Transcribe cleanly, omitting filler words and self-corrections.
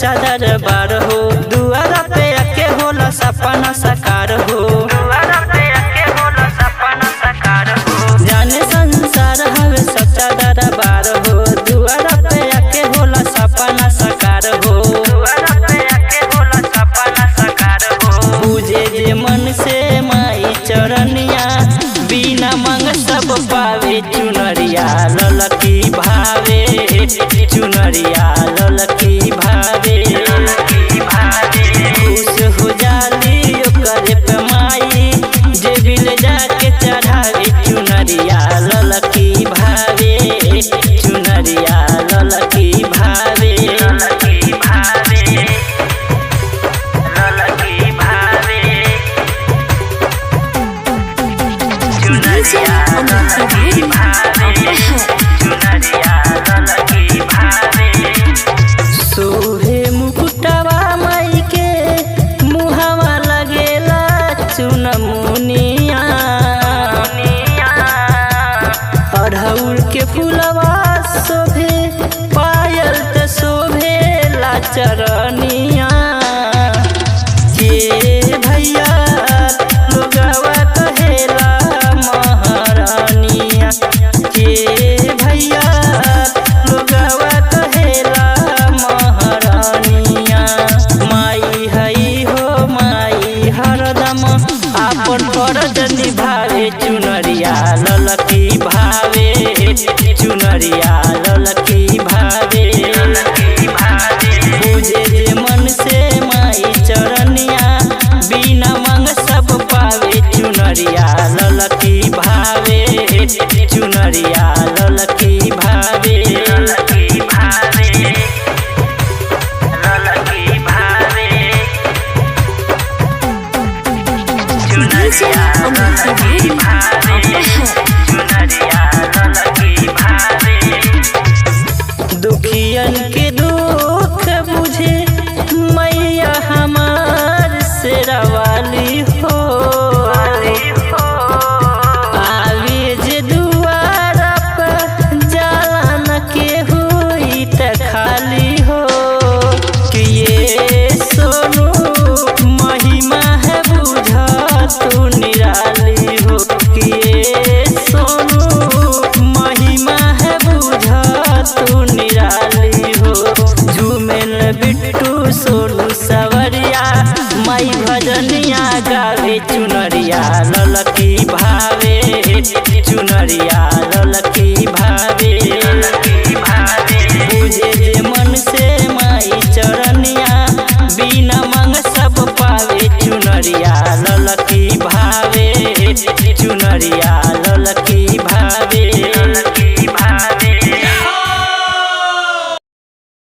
सच्चा दरबार हो। दुआरा पे आके होला सपना साकार हो। दुआरा पे आके होला सपना साकार हो। जाने संसार हवे सच्चा दरबार हो। दुआरा पे आके होला सपना साकार हो। दुआरा पे आके होला सपना साकार हो। पूजे जे मन से माई चरनिया बिना मांग सब पावे। चुनरिया ललकी भावे। चुनरिया ललकी भावे। खुश हो जाली ओकरे पे माई जे बिल जाके चढ़ावे। चुनरिया ललकी भावे। चुनरिया ललकी भावे। ललकी भावे। ललकी भावे। चुनरिया ललकी भावे। चुनरिया ललकी भावे। सोहे मुकुटवा माई के मुहावा लगेला चुनमुनिया। अढ़उल के फूलवा शोभे पायल त शोभे ला चरनिया। के भैया लोगवा कहेला महारानिया। के भैया लोगवा कहेला महारानिया। माई हई हो माई हरदम आपन फर्ज निभावे। चुनरिया ललकी भावे। चुनरिया ललकी भावे। पूजे जे मन से माई चरनिया बिना मांग सब पावे। चुनरिया ललकी भावे। चुनरिया ललकी भावे। ललकी भावे। ललकी भावे। चुनरिया ललकी भावे। चुनरिया ललकी भावे। दुखियन के दुख बुझे मैया हमार शेरवाली हो। आवे जे दुआरा पर जाला न के हुई त खाली हो। कि ये सोनू महिमा है बुझा तू निराली हो। कि ये सोनू महिमा है बुझा तू निराली हो। झूमेल बिट्टू सोनू सवरिया माई भजनिया गावे। चुनरिया ललकी भावे। चुनरिया ललकी भावे। पूजे जे मन से माई चरनिया बिना मांग सब पावे। चुनरिया ललकी भावे। चुनरिया ललकी भावे।